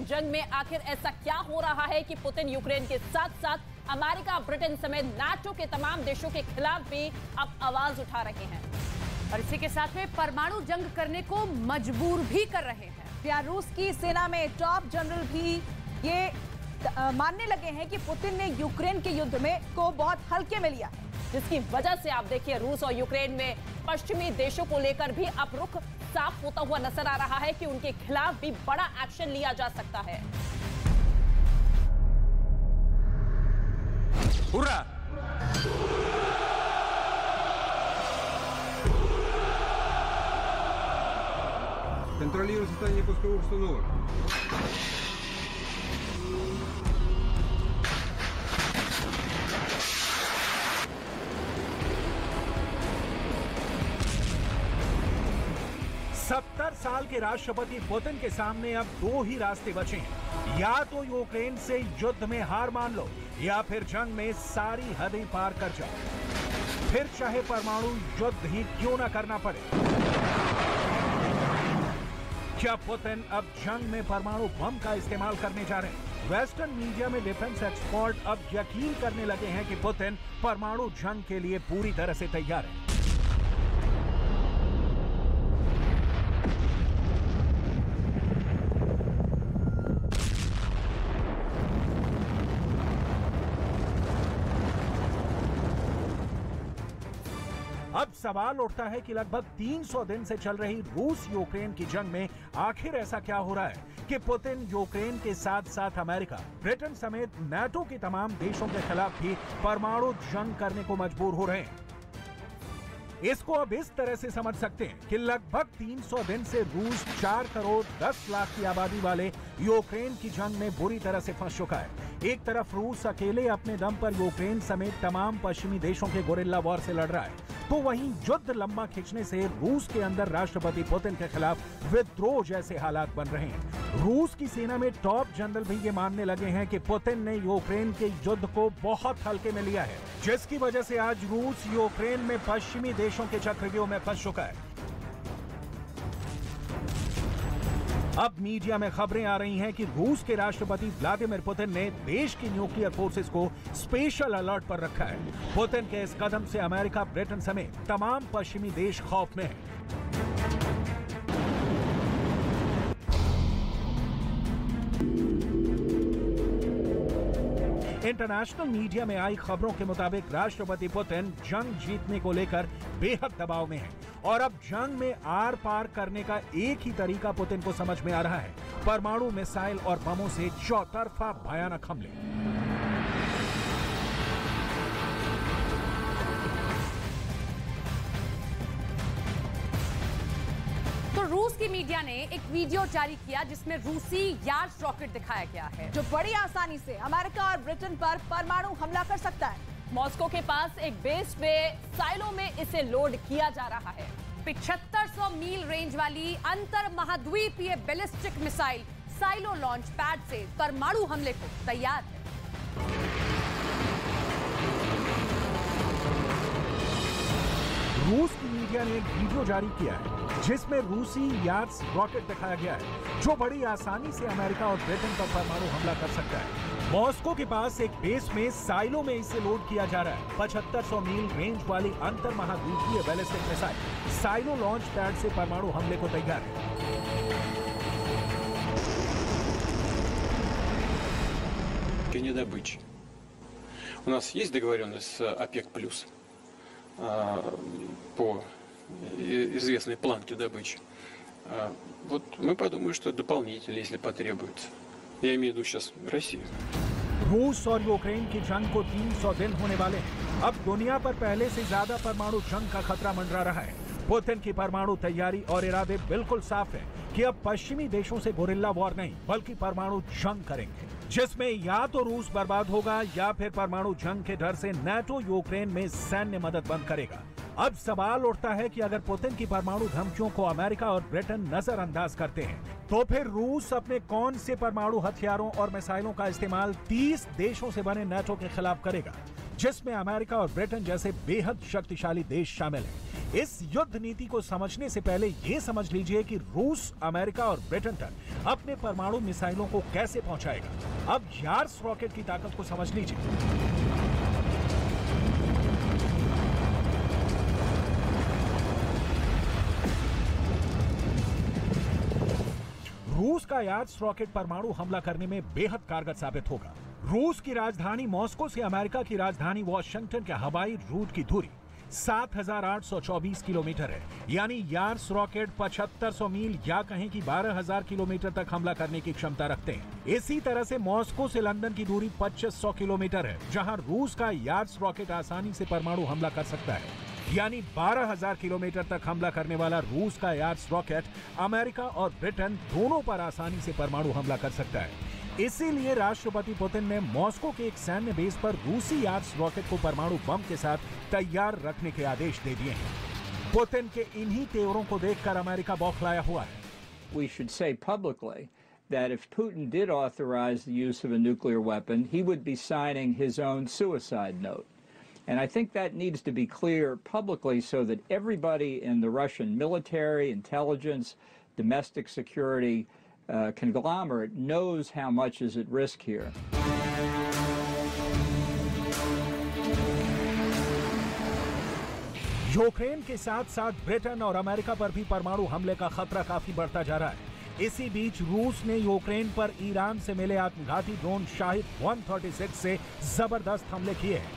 Ukraine जंग में आखिर ऐसा क्या हो रहा है कि पुतिन यूक्रेन के साथ साथ अमेरिका, ब्रिटेन समेत नाटो के तमाम देशों के खिलाफ भी अब आवाज उठा रहे हैं और इसी के साथ में परमाणु जंग करने को मजबूर भी कर रहे हैं। क्या रूस की सेना में टॉप जनरल भी ये मानने लगे हैं कि पुतिन ने यूक्रेन के युद्ध में को बहुत हल्के में लिया है, जिसकी वजह से आप देखिए रूस और यूक्रेन में पश्चिमी देशों को लेकर भी अब रुख साफ होता हुआ नजर आ रहा है कि उनके खिलाफ भी बड़ा एक्शन लिया जा सकता है। Ура! Контролирую состояние пусковых установок. सत्तर साल के राष्ट्रपति पुतिन के सामने अब दो ही रास्ते बचे हैं, या तो यूक्रेन से युद्ध में हार मान लो या फिर जंग में सारी हदें पार कर जाओ, फिर चाहे परमाणु युद्ध ही क्यों ना करना पड़े। क्या पुतिन अब जंग में परमाणु बम का इस्तेमाल करने जा रहे हैं? वेस्टर्न मीडिया में डिफेंस एक्सपर्ट अब यकीन करने लगे हैं कि पुतिन परमाणु जंग के लिए पूरी तरह से तैयार है। अब सवाल उठता है कि लगभग 300 दिन से चल रही रूस यूक्रेन की जंग में आखिर ऐसा क्या हो रहा है कि पुतिन यूक्रेन के साथ साथ अमेरिका, ब्रिटेन समेत नाटो के तमाम देशों के खिलाफ भी परमाणु जंग करने को मजबूर हो रहे हैं। इसको अब इस तरह से समझ सकते हैं कि लगभग 300 दिन से रूस 4 करोड़ 10 लाख की आबादी वाले यूक्रेन की जंग में बुरी तरह से फंस चुका है। एक तरफ रूस अकेले अपने दम पर यूक्रेन समेत तमाम पश्चिमी देशों के गोरिल्ला वॉर से लड़ रहा है, तो वहीं युद्ध लंबा खींचने से रूस के अंदर राष्ट्रपति पुतिन के खिलाफ विद्रोह जैसे हालात बन रहे हैं। रूस की सेना में टॉप जनरल भी ये मानने लगे हैं कि पुतिन ने यूक्रेन के युद्ध को बहुत हल्के में लिया है, जिसकी वजह से आज रूस यूक्रेन में पश्चिमी देशों के चक्रव्यूह में फंस चुका है। अब मीडिया में खबरें आ रही हैं कि रूस के राष्ट्रपति व्लादिमीर पुतिन ने देश की न्यूक्लियर फोर्सेस को स्पेशल अलर्ट पर रखा है। पुतिन के इस कदम से अमेरिका, ब्रिटेन समेत तमाम पश्चिमी देश खौफ में हैं। इंटरनेशनल मीडिया में आई खबरों के मुताबिक राष्ट्रपति पुतिन जंग जीतने को लेकर बेहद दबाव में हैं और अब जंग में आर पार करने का एक ही तरीका पुतिन को समझ में आ रहा है, परमाणु मिसाइल और बमों से चौतरफा भयानक हमले। तो रूस की मीडिया ने एक वीडियो जारी किया जिसमें रूसी यार्स रॉकेट दिखाया गया है, जो बड़ी आसानी से अमेरिका और ब्रिटेन पर परमाणु हमला कर सकता है। मॉस्को के पास एक बेस पे साइलो में इसे लोड किया जा रहा है। 7500 मील रेंज वाली अंतर महाद्वीपीय ballistic missile silo launch pad से परमाणु हमले को तैयार है। रूस की मीडिया ने एक वीडियो जारी किया है जिसमें रूसी यार्स रॉकेट दिखाया गया है, जो बड़ी आसानी से अमेरिका और ब्रिटेन पर परमाणु हमला कर सकता है। मॉस्को के पास एक बेस में साइलो में इसे लोड किया जा रहा है। 7500 मील रेंज वाली अंतर महाद्वीपीय ballistic missile silo launch pad से परमाणु हमले को तैयार है। Недобычи. У нас есть договоренность с ОПЕК+, по известной планке добычи. Вот мы подумаем, что дополнительно, если потребуется. Я имею в виду сейчас Россию. रूस और यूक्रेन की जंग को 300 दिन होने वाले हैं। अब दुनिया पर पहले से ज्यादा परमाणु जंग का खतरा मंडरा रहा है। पुतिन की परमाणु तैयारी और इरादे बिल्कुल साफ है कि अब पश्चिमी देशों से गोरिल्ला वॉर नहीं बल्कि परमाणु जंग करेंगे, जिसमें या तो रूस बर्बाद होगा या फिर परमाणु जंग के डर से नाटो यूक्रेन में सैन्य मदद बंद करेगा। अब सवाल उठता है कि अगर पुतिन की परमाणु धमकियों को अमेरिका और ब्रिटेन नजरअंदाज करते हैं, तो फिर रूस अपने कौन से परमाणु हथियारों और मिसाइलों का इस्तेमाल 30 देशों से बने नाटो के खिलाफ करेगा, जिसमें अमेरिका और ब्रिटेन जैसे बेहद शक्तिशाली देश शामिल हैं। इस युद्ध नीति को समझने से पहले ये समझ लीजिए कि रूस, अमेरिका और ब्रिटेन तक अपने परमाणु मिसाइलों को कैसे पहुंचाएगा। अब यार्स रॉकेट की ताकत को समझ लीजिए। रूस का यार्स रॉकेट परमाणु हमला करने में बेहद कारगर साबित होगा। रूस की राजधानी मॉस्को से अमेरिका की राजधानी वॉशिंगटन के हवाई रूट की दूरी 7,824 किलोमीटर है, यानी यार्स रॉकेट 7,500 मील या कहें कि 12,000 किलोमीटर तक हमला करने की क्षमता रखते हैं। इसी तरह से मॉस्को से लंदन की दूरी 2,500 किलोमीटर है, जहां रूस का यार्स रॉकेट आसानी से परमाणु हमला कर सकता है। यानी 12,000 किलोमीटर तक हमला करने वाला रूस का यार्स रॉकेट अमेरिका और ब्रिटेन दोनों पर आसानी से परमाणु हमला कर सकता है। इसीलिए राष्ट्रपति पुतिन ने मॉस्को के एक सैन्य बेस पर रूसी यार्स रॉकेट को परमाणु बम के साथ तैयार रखने के आदेश दे दिए हैं। पुतिन के इन्हीं तेवरों को देखकर अमेरिका बौखलाया हुआ है। We should say publicly that if Putin did authorize the use of a nuclear weapon, he would be signing his own suicide note. And I think that needs to be clear publicly so that everybody in the Russian military, intelligence, domestic security conglomerate knows how much is at risk here. Ukraine के साथ साथ Britain और America पर भी परमाणु हमले का खतरा काफी बढ़ता जा रहा है। इसी बीच रूस ने यूक्रेन पर ईरान से मिले आत्मघाती ड्रोन शाहिद 136 से जबरदस्त हमले किए हैं।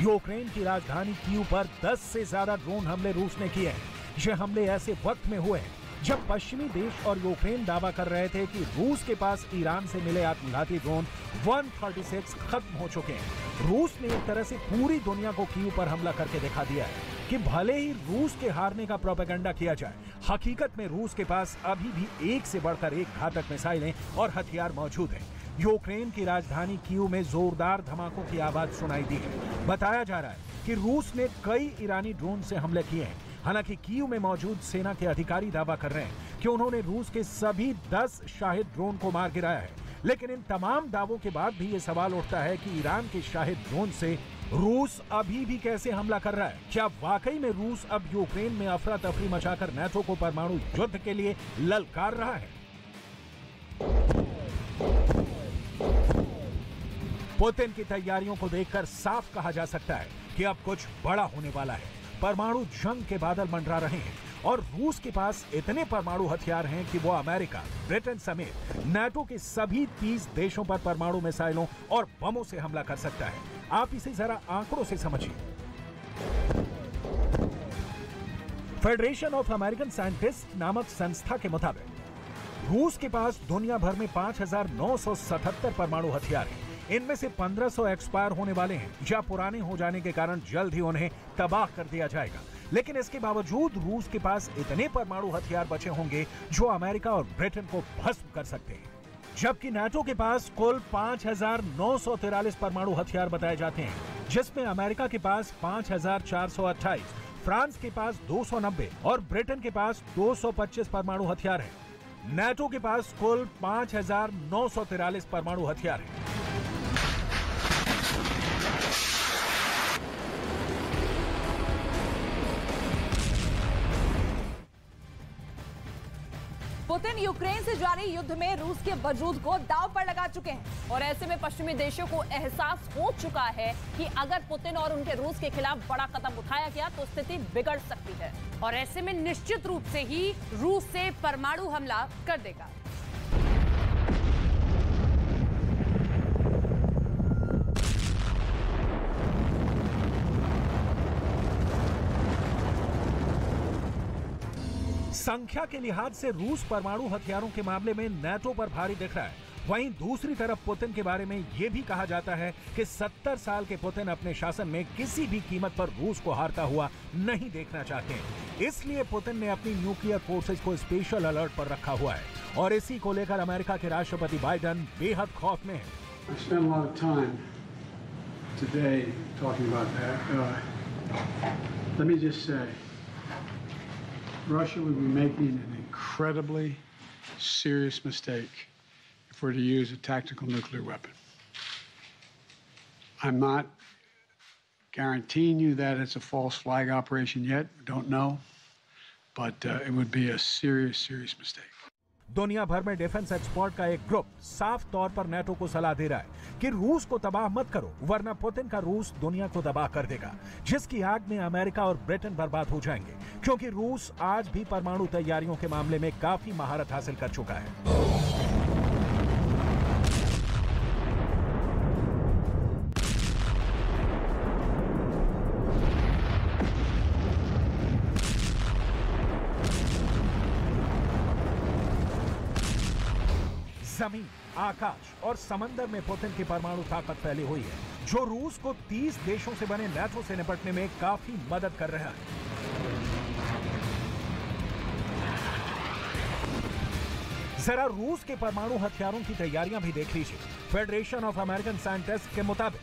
यूक्रेन की राजधानी कीव पर 10 से ज्यादा ड्रोन हमले रूस ने किए हैं। ये हमले ऐसे वक्त में हुए हैं जब पश्चिमी देश और यूक्रेन दावा कर रहे थे कि रूस के पास ईरान से मिले आत्मघाती ड्रोन 136 खत्म हो चुके हैं। रूस ने एक तरह से पूरी दुनिया को कीव पर हमला करके दिखा दिया है कि भले ही रूस के हारने का प्रोपेगेंडा किया जाए, हकीकत में रूस के पास अभी भी एक से बढ़कर एक घातक मिसाइलें और हथियार मौजूद हैं। यूक्रेन की राजधानी कीव में जोरदार धमाकों की आवाज सुनाई दी है। बताया जा रहा है कि रूस ने कई ईरानी ड्रोन से हमले किए हैं। हालांकि कीव में मौजूद सेना के अधिकारी दावा कर रहे हैं कि उन्होंने रूस के सभी 10 शाहिद ड्रोन को मार गिराया है। लेकिन इन तमाम दावों के बाद भी ये सवाल उठता है कि ईरान के शाहिद ड्रोन से रूस अभी भी कैसे हमला कर रहा है। क्या वाकई में रूस अब यूक्रेन में अफरा तफरी मचाकर नाटो को परमाणु युद्ध के लिए ललकार रहा है? पुतिन की तैयारियों को देखकर साफ कहा जा सकता है कि अब कुछ बड़ा होने वाला है। परमाणु जंग के बादल मंडरा रहे हैं और रूस के पास इतने परमाणु हथियार हैं कि वो अमेरिका, ब्रिटेन समेत नाटो के सभी 30 देशों पर परमाणु मिसाइलों और बमों से हमला कर सकता है। आप इसे जरा आंकड़ों से समझिए। फेडरेशन ऑफ अमेरिकन साइंटिस्ट नामक संस्था के मुताबिक रूस के पास दुनिया भर में 5,977 परमाणु हथियार हैं। इनमें से 1,500 एक्सपायर होने वाले हैं या पुराने हो जाने के कारण जल्द ही उन्हें तबाह कर दिया जाएगा। लेकिन इसके बावजूद रूस के पास इतने परमाणु हथियार बचे होंगे जो अमेरिका और ब्रिटेन को भस्म कर सकते हैं। जबकि नाटो के पास कुल 5,943 परमाणु हथियार बताए जाते हैं, जिसमें अमेरिका के पास 5,428, फ्रांस के पास 290 और ब्रिटेन के पास 225 परमाणु हथियार हैं। नाटो के पास कुल 5,943 परमाणु हथियार हैं। पुतिन यूक्रेन से जारी युद्ध में रूस के वजूद को दांव पर लगा चुके हैं और ऐसे में पश्चिमी देशों को एहसास हो चुका है कि अगर पुतिन और उनके रूस के खिलाफ बड़ा कदम उठाया गया तो स्थिति बिगड़ सकती है और ऐसे में निश्चित रूप से ही रूस से परमाणु हमला कर देगा। संख्या के लिहाज से रूस परमाणु हथियारों के मामले में नाटो पर भारी दिख रहा है। वहीं दूसरी तरफ पुतिन के बारे में यह भी कहा जाता है कि 70 साल के पुतिन अपने शासन में किसी भी कीमत पर रूस को हारता हुआ नहीं देखना चाहते। इसलिए पुतिन ने अपनी न्यूक्लियर फोर्सेस को स्पेशल अलर्ट पर रखा हुआ है और इसी को लेकर अमेरिका के राष्ट्रपति बाइडेन बेहद खौफ में है। Russia would be making an incredibly serious mistake if we're to use a tactical nuclear weapon. I'm not Guaranteeing you that it's a false flag operation yet, we don't know, but it would be a serious mistake. दुनिया भर में defence expert का एक group साफ तौर पर NATO को सलाह दे रहा है कि रूस को तबाह मत करो, वरना पुतिन का रूस दुनिया को तबाह कर देगा, जिसकी आग में अमेरिका और ब्रिटेन बर्बाद हो जाएंगे, क्योंकि रूस आज भी परमाणु तैयारियों के मामले में काफी महारत हासिल कर चुका है। जमीन, आकाश और समंदर में पुतिन की परमाणु ताकत फैली हुई है, जो रूस को 30 देशों से बने नेटो से निपटने में काफी मदद कर रहा है। जरा रूस के परमाणु हथियारों की तैयारियां भी देख लीजिए। फेडरेशन ऑफ अमेरिकन साइंटिस्ट के मुताबिक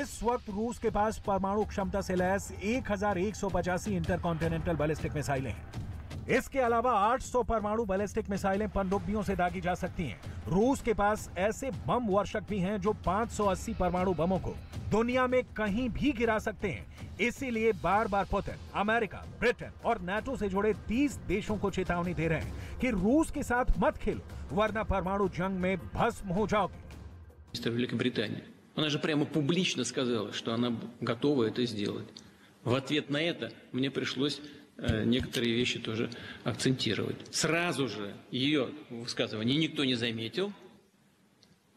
इस वक्त रूस के पास परमाणु क्षमता से लैस 1185 इंटरकॉन्टिनेंटल बैलिस्टिक मिसाइलें हैं। इसके अलावा 800 परमाणु बैलिस्टिक मिसाइलें पनडुब्बियों से दागी जा सकती हैं। रूस के पास ऐसे बम वर्षक भी हैं जो 580 परमाणु बमों को दुनिया में कहीं भी गिरा सकते हैं। इसीलिए बार बार पुतिन अमेरिका, ब्रिटेन और नाटो से जुड़े 30 देशों को चेतावनी दे रहे हैं कि रूस के साथ मत खेलो, वरना परमाणु जंग में भस्म हो जाओगे। Великобритания. Она же прямо публично сказала, что она готова это сделать. В ответ на это мне пришлось некоторые вещи тоже акцентировать. Сразу же ее высказывание никто не заметил,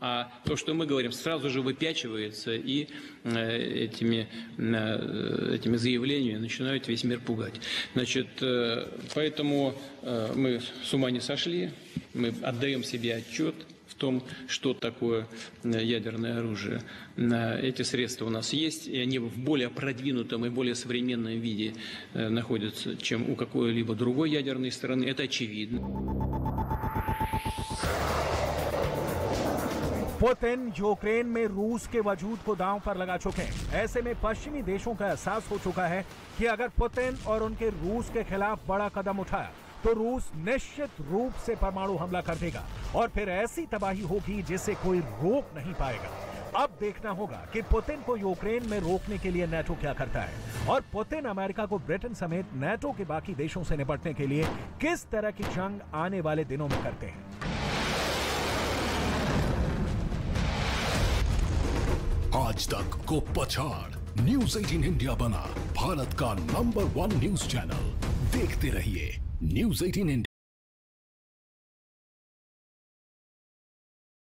а то, что мы говорим, сразу же выпячивается, и этими заявлениями начинают весь мир пугать. Значит, поэтому мы с ума не сошли, мы отдаем себе отчет в том, что такое ядерное оружие. Эти средства у нас есть, и они в более продвинутом и более современном виде находятся, чем у какой-либо другой ядерной страны. Это очевидно. पुतिन यूक्रेन में रूस के वजूद को दांव पर लगा चुके हैं। ऐसे में पश्चिमी देशों का एहसास हो चुका है कि अगर पुतिन और उनके रूस के खिलाफ बड़ा कदम उठाया तो रूस निश्चित रूप से परमाणु हमला कर देगा और फिर ऐसी तबाही होगी जिसे कोई रोक नहीं पाएगा। अब देखना होगा कि पुतिन को यूक्रेन में रोकने के लिए नाटो क्या करता है और पुतिन अमेरिका को ब्रिटेन समेत नाटो के बाकी देशों से निपटने के लिए किस तरह की जंग आने वाले दिनों में करते हैं। आज तक को पछाड़ न्यूज़ 18 इंडिया बना भारत का नंबर 1 न्यूज चैनल। देखते रहिए न्यूज़ 18 इंडिया।